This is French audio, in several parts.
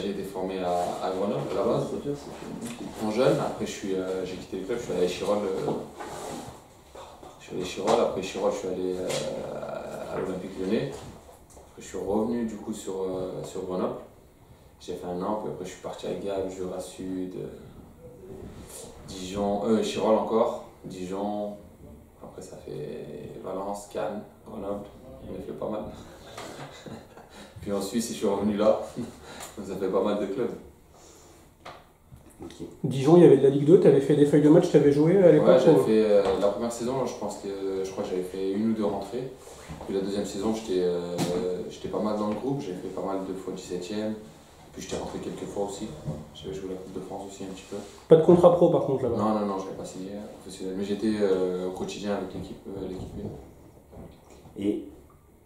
j'ai été formé à Grenoble à la base, en jeune. Après, j'ai quitté le club, je suis allé à Chirol. Après Chirol, je suis allé à l'Olympique Lyonnais. Après, je suis revenu du coup sur Grenoble. J'ai fait un an, puis après je suis parti à Gap, Jura Sud, Dijon, Chirol encore, Dijon. Après ça fait Valence, Cannes, Grenoble. On a fait pas mal. Puis en Suisse, je suis revenu là. Donc ça fait pas mal de clubs. Okay. Dijon, il y avait de la Ligue 2, tu avais fait des feuilles de match, tu avais joué à l'époque? Ouais, j'avais fait la première saison, je crois que j'avais fait 1 ou 2 rentrées. Puis la deuxième saison, j'étais pas mal dans le groupe, j'ai fait pas mal de fois 17e. Puis j'étais rentré quelques fois aussi. J'avais joué la Coupe de France aussi un petit peu. Pas de contrat pro par contre là-bas? Non, je n'avais pas signé professionnel. Mais j'étais au quotidien avec l'équipe 1. Et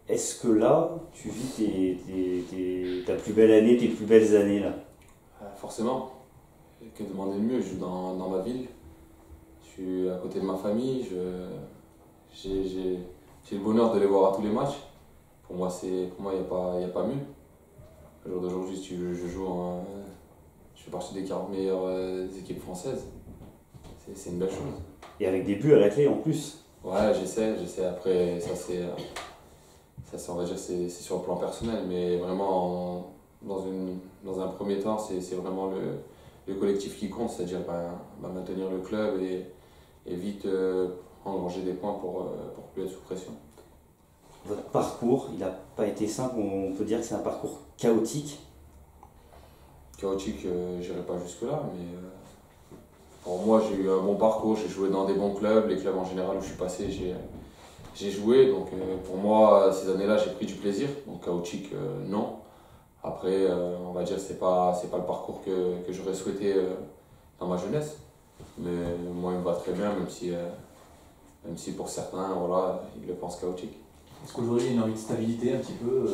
est-ce que là, tu vis ta plus belle année, tes plus belles années là? Forcément. Que demander de mieux? Je joue dans ma ville. Je suis à côté de ma famille. J'ai le bonheur de les voir à tous les matchs. Pour moi, il n'y a pas mieux. Le jour d'aujourd'hui, je fais partie des 40 meilleures équipes françaises. C'est une belle chose. Et avec des buts à la clé en plus. Ouais, j'essaie. Après, ça on va dire, c'est sur le plan personnel, mais vraiment, dans un premier temps, c'est vraiment le collectif qui compte, c'est-à-dire maintenir le club et vite engranger des points pour plus être sous pression. Votre parcours, il n'a pas été simple, on peut dire que c'est un parcours chaotique. Chaotique, j'irai pas jusque-là, mais pour moi, j'ai eu un bon parcours, j'ai joué dans des bons clubs, les clubs en général où je suis passé, j'ai joué, donc pour moi, ces années-là, j'ai pris du plaisir, donc chaotique, non. Après, on va dire que c'est pas le parcours que j'aurais souhaité dans ma jeunesse, mais moi, il me va très bien, même si pour certains, voilà, ils le pensent chaotique. Est-ce qu'aujourd'hui, il y a une envie de stabilité un petit peu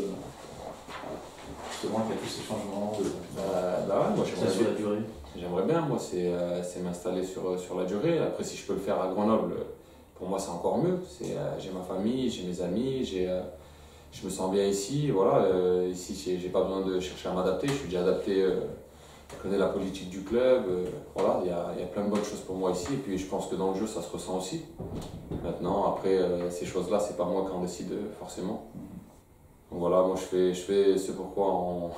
justement, qu'il y a tous ces changements ouais, moi, sur la durée? J'aimerais bien, moi, c'est m'installer sur la durée. Après, si je peux le faire à Grenoble, pour moi, c'est encore mieux. J'ai ma famille, j'ai mes amis, je me sens bien ici. Voilà, ici, j'ai pas besoin de chercher à m'adapter, je suis déjà adapté. Je connais la politique du club. Voilà, il y a plein de bonnes choses pour moi ici. Et puis, je pense que dans le jeu, ça se ressent aussi. Maintenant, après, ces choses-là, c'est pas moi qui en décide forcément. Donc voilà, moi, je fais ce pourquoi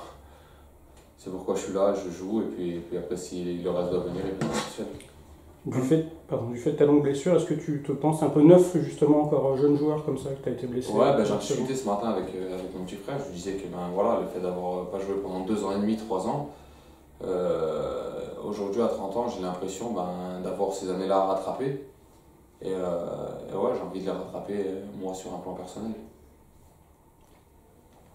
je suis là, je joue, et puis après, si le reste doit venir, il peut venir. Du fait de ta longue blessure, est-ce que tu te penses un peu neuf, justement, encore jeune joueur comme ça, que tu as été blessé? Ouais, j'en discutais ce matin avec mon petit frère. Je lui disais que voilà, le fait d'avoir pas joué pendant 2 ans et demi, 3 ans, aujourd'hui à 30 ans, j'ai l'impression d'avoir ces années-là à rattraper. Et ouais, j'ai envie de les rattraper, moi, sur un plan personnel.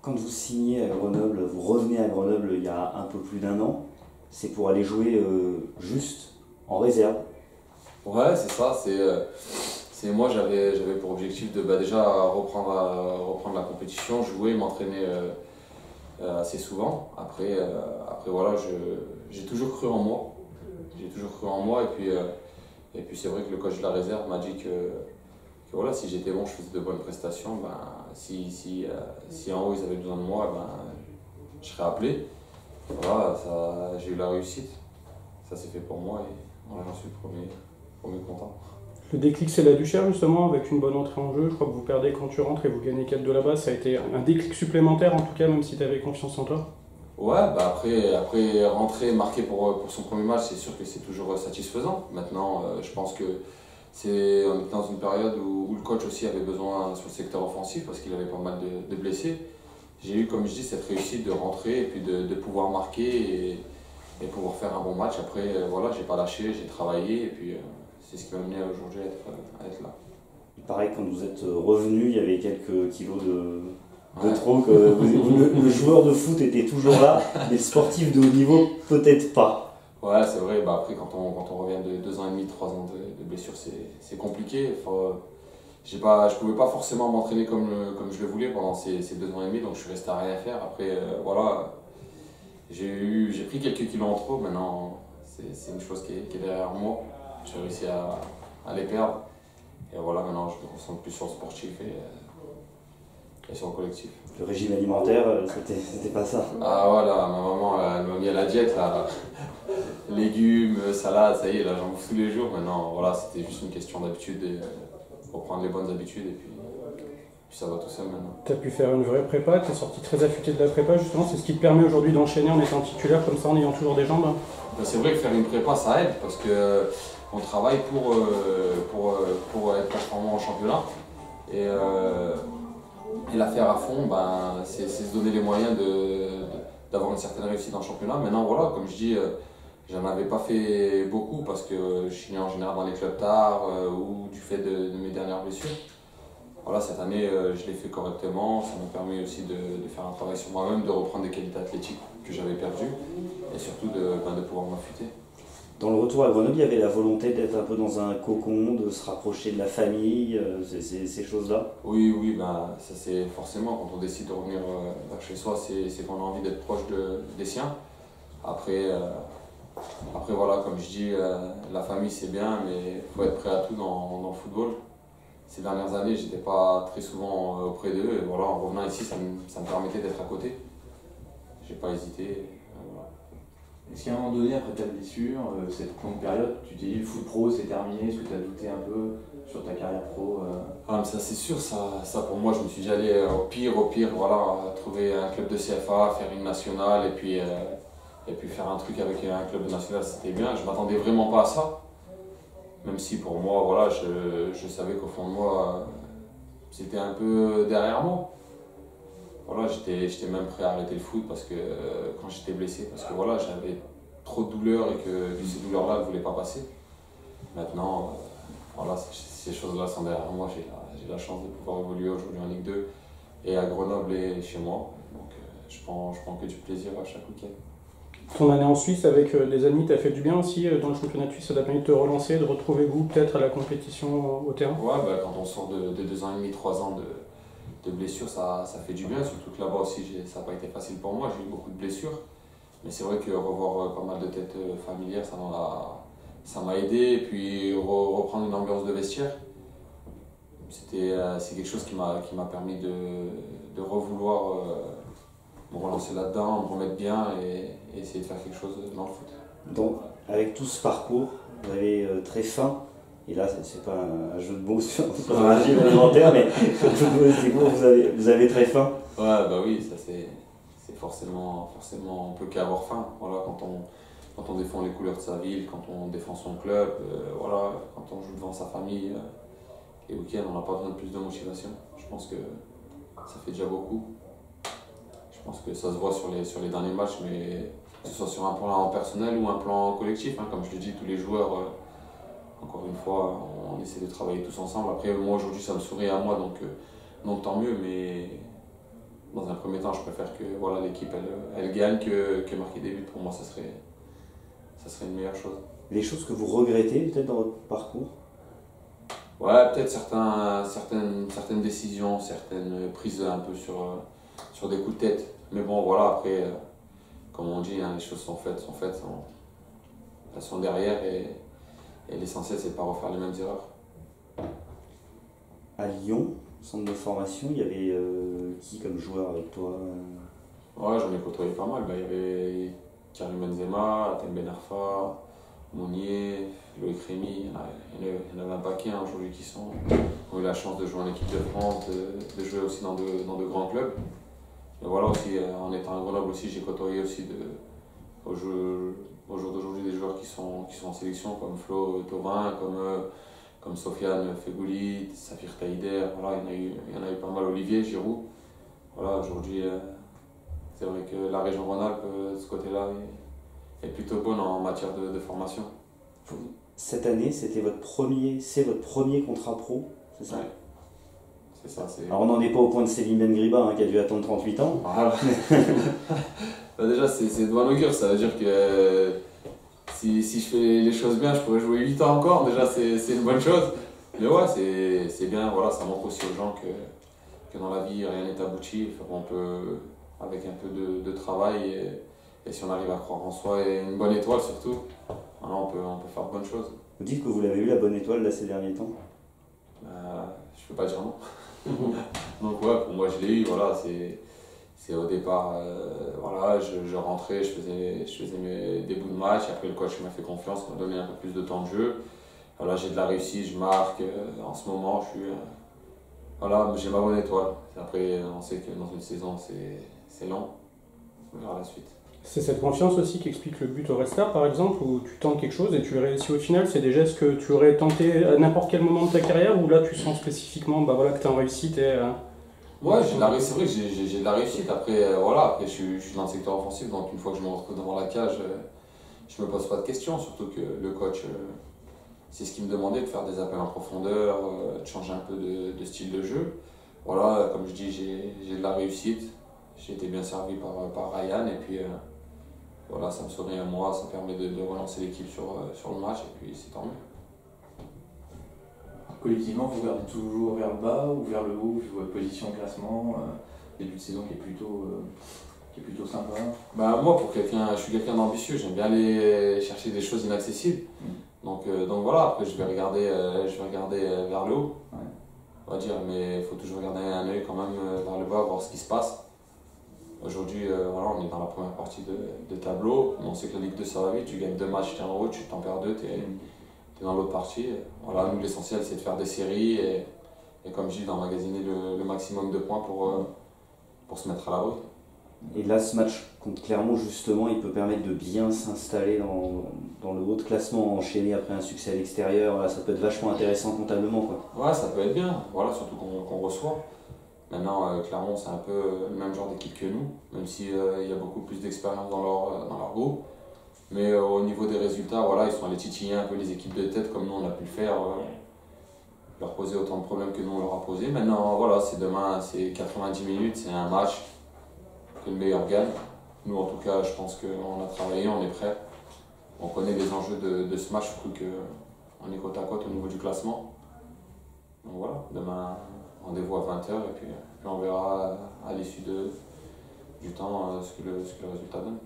Quand vous signez à Grenoble, vous revenez à Grenoble il y a un peu plus d'1 an, c'est pour aller jouer juste en réserve. Ouais, c'est ça. Moi, j'avais pour objectif de déjà reprendre la compétition, jouer, m'entraîner assez souvent. Après voilà, j'ai toujours cru en moi. Et puis c'est vrai que le coach de la réserve m'a dit que voilà, si j'étais bon, je faisais de bonnes prestations. Si en haut ils avaient besoin de moi, je serais appelé. Voilà, j'ai eu la réussite. Ça s'est fait pour moi et voilà, j'en suis le premier content. Le déclic, c'est la Duchère, justement, avec une bonne entrée en jeu. Je crois que vous perdez quand tu rentres et vous gagnez 4 de là-bas. Ça a été un déclic supplémentaire, en tout cas, même si tu avais confiance en toi. Ouais, après rentrer, marquer pour son premier match, c'est sûr que c'est toujours satisfaisant. Maintenant, je pense que on est dans une période où le coach aussi avait besoin sur le secteur offensif parce qu'il avait pas mal de blessés. J'ai eu, comme je dis, cette réussite de rentrer et puis de pouvoir marquer et pouvoir faire un bon match. Après, voilà, j'ai pas lâché, j'ai travaillé et puis c'est ce qui m'a amené aujourd'hui à être là. Il paraît que quand vous êtes revenu, il y avait quelques kilos de trop, que le joueur de foot était toujours là, mais le sportif de haut niveau, peut-être pas. Ouais, c'est vrai, après quand on revient de 2 ans et demi, 3 ans de blessure, c'est compliqué. Je pouvais pas forcément m'entraîner comme je le voulais pendant ces 2 ans et demi, donc je suis resté à rien faire. Après, voilà, j'ai pris quelques kilos en trop, maintenant c'est une chose qui est derrière moi. J'ai réussi à les perdre. Et voilà, maintenant je me concentre plus sur le sportif et sur le collectif. Le régime alimentaire, c'était pas ça. Ah voilà, ma maman elle m'a mis à la diète là. Légumes, salade, ça y est, là j'en bouffe tous les jours. Maintenant, voilà, c'était juste une question d'habitude et reprendre les bonnes habitudes et puis ça va tout seul maintenant. Tu as pu faire une vraie prépa, tu es sorti très affûté de la prépa justement, c'est ce qui te permet aujourd'hui d'enchaîner en étant titulaire comme ça, en ayant toujours des jambes. Ben, c'est vrai que faire une prépa ça aide parce que on travaille pour être performant en championnat et la faire à fond, ben, c'est se donner les moyens d'avoir une certaine réussite en championnat. Maintenant voilà, comme je dis, j'en avais pas fait beaucoup parce que je suis né en général dans les clubs tard ou du fait de mes dernières blessures. Voilà, cette année, je l'ai fait correctement. Ça m'a permis aussi de faire un travail sur moi-même, de reprendre des qualités athlétiques que j'avais perdues et surtout de pouvoir m'affûter. Dans le retour à Grenoble, il y avait la volonté d'être un peu dans un cocon, de se rapprocher de la famille, ces choses-là. Oui, ben, ça c'est forcément quand on décide de revenir vers chez soi, c'est qu'on a envie d'être proche des siens. Après voilà, comme je dis, la famille c'est bien, mais il faut être prêt à tout dans le football. Ces dernières années, j'étais pas très souvent auprès d'eux et voilà, en revenant ici, ça me permettait d'être à côté. J'ai pas hésité. Voilà. Est-ce qu'à un moment donné, après ta blessure, cette longue période, tu t'es dit le foot pro c'est terminé, est-ce que tu as douté un peu sur ta carrière pro Ah, mais ça c'est sûr, ça pour moi, je me suis dit aller au pire, voilà, trouver un club de CFA, faire une nationale et puis faire un truc avec un club de national, c'était bien. Je m'attendais vraiment pas à ça. Même si pour moi, voilà, je savais qu'au fond de moi, c'était un peu derrière moi. Voilà, j'étais même prêt à arrêter le foot parce que quand j'étais blessé, parce que voilà, j'avais trop de douleurs et que ces douleurs-là ne voulaient pas passer. Maintenant, voilà, ces choses-là sont derrière moi. J'ai la chance de pouvoir évoluer aujourd'hui en Ligue 2 et à Grenoble et chez moi. Donc je prends que du plaisir à chaque week-end. Ton année en Suisse avec des amis t'a fait du bien aussi dans le championnat de Suisse, ça t'a permis de te relancer, de retrouver goût peut-être à la compétition au terrain. Ouais, bah, quand on sort de 2 ans et demi, 3 ans de blessures, ça fait du bien, surtout que là-bas aussi ça n'a pas été facile pour moi, j'ai eu beaucoup de blessures. Mais c'est vrai que revoir pas mal de têtes familières, ça m'a aidé. Et puis reprendre une ambiance de vestiaire, c'est quelque chose qui m'a permis de revouloir me relancer là-dedans, me remettre bien et essayer de faire quelque chose dans le foot. Donc, avec tout ce parcours, vous avez très faim, et là, c'est pas un jeu de mots sur un régime alimentaire, mais vous avez très faim. Ouais, bah oui, ça c'est forcément, on peut qu'avoir faim. Voilà, quand on défend les couleurs de sa ville, quand on défend son club, voilà, quand on joue devant sa famille, les week-ends, on n'a pas besoin de plus de motivation. Je pense que ça fait déjà beaucoup. Je pense que ça se voit sur les derniers matchs, mais que ce soit sur un plan personnel ou un plan collectif, hein, comme je le dis, tous les joueurs, encore une fois, on essaie de travailler tous ensemble. Après, moi aujourd'hui, ça me sourit à moi, donc tant mieux, mais dans un premier temps, je préfère que voilà, l'équipe elle gagne que marquer des buts. Pour moi, ça serait une meilleure chose. Les choses que vous regrettez peut-être dans votre parcours? Ouais, peut-être certaines décisions, certaines prises un peu sur des coups de tête. Mais bon, voilà, après, comme on dit, hein, les choses sont faites, elles sont derrière et l'essentiel, c'est de ne pas refaire les mêmes erreurs. À Lyon, centre de formation, il y avait qui comme joueur avec toi? Ouais, j'en ai côtoyé pas mal. Bah, il y avait Karim Benzema, Atem Ben Arfa, Mounier, Loïc Rémy, il y en avait un paquet hein, aujourd'hui qui ont eu la chance de jouer en équipe de France, de jouer aussi dans de grands clubs. Et voilà aussi, en étant à Grenoble aussi, j'ai côtoyé aussi au jour d'aujourd'hui des joueurs qui sont en sélection comme Flo Thauvin, comme Sofiane Fegouli, Safir Taïder, voilà, il y en a eu pas mal, Olivier Giroud. Voilà, aujourd'hui, c'est vrai que la région Rhône-Alpes, de ce côté-là, est plutôt bonne en matière de formation. Cette année, c'est votre premier contrat pro, c'est ça? Ouais. C'est ça, Alors on n'en est pas au point de Céline Bengriba hein, qui a dû attendre 38 ans. Voilà. Bah déjà, c'est de bon augure, ça veut dire que si je fais les choses bien, je pourrais jouer 8 ans encore, déjà c'est une bonne chose. Mais ouais, c'est bien, voilà, ça montre aussi aux gens que dans la vie, rien n'est abouti. On peut, avec un peu de travail et si on arrive à croire en soi et une bonne étoile surtout, voilà, on peut faire de bonnes choses. Vous dites que vous l'avez eu la bonne étoile là ces derniers temps? Je peux pas dire non. Donc ouais, pour moi je l'ai eu, voilà, c'est au départ, voilà, je rentrais, je faisais des bouts de match, et après le coach m'a fait confiance, m'a donné un peu plus de temps de jeu. Voilà, j'ai de la réussite, je marque, en ce moment je suis, voilà, j'ai ma bonne étoile. Après, on sait que dans une saison c'est long, on verra la suite. C'est cette confiance aussi qui explique le but au Resta, par exemple, où tu tentes quelque chose et tu le réussis au final. C'est des gestes que tu aurais tenté à n'importe quel moment de ta carrière, ou là tu sens spécifiquement bah, voilà, que tu es en réussite et, Ouais, c'est vrai que j'ai de la réussite. Après, voilà, après je suis dans le secteur offensif, donc une fois que je me retrouve devant la cage, je me pose pas de questions. Surtout que le coach, c'est ce qu'il me demandait, de faire des appels en profondeur, de changer un peu de style de jeu. Voilà, comme je dis, j'ai de la réussite. J'ai été bien servi par Ryan, et puis voilà, ça me sourit à moi, ça permet de relancer l'équipe sur le match, et puis c'est tant mieux. Collectivement, vous regardez toujours vers le bas ou vers le haut, votre position au classement, début de saison qui est plutôt sympa. Bah, moi, je suis quelqu'un d'ambitieux, j'aime bien aller chercher des choses inaccessibles. Donc voilà, après je vais regarder vers le haut, Ouais. on va dire, mais il faut toujours garder un œil quand même vers le bas, voir ce qui se passe. Aujourd'hui, voilà, on est dans la première partie de tableau, on sait que la Ligue 2 ça va vite, tu gagnes 2 matchs, tu es en haut, tu t'en perds 2, tu es dans l'autre partie. Voilà, nous l'essentiel c'est de faire des séries et comme je dis, d'emmagasiner le maximum de points pour se mettre à l'abri. Et là, ce match contre Clermont, justement, il peut permettre de bien s'installer dans le haut de classement, enchaîner après un succès à l'extérieur. Là, ça peut être vachement intéressant comptablement, quoi. Ouais, ça peut être bien, voilà, surtout qu'on reçoit. Maintenant, Clermont, c'est un peu le même genre d'équipe que nous, même s'il y a beaucoup plus d'expérience dans leur groupe. Mais au niveau des résultats, voilà, ils sont allés titiller un peu les équipes de tête comme nous on a pu le faire, leur poser autant de problèmes que nous on leur a posé. Maintenant, voilà, c'est demain, c'est 90 minutes, c'est un match, que le meilleur gagne. Nous, en tout cas, je pense qu'on a travaillé, on est prêt. On connaît les enjeux de ce match, surtout qu'on est côte à côte au niveau du classement. Donc voilà, demain, rendez-vous à 20h et puis on verra à l'issue du temps ce que le résultat donne.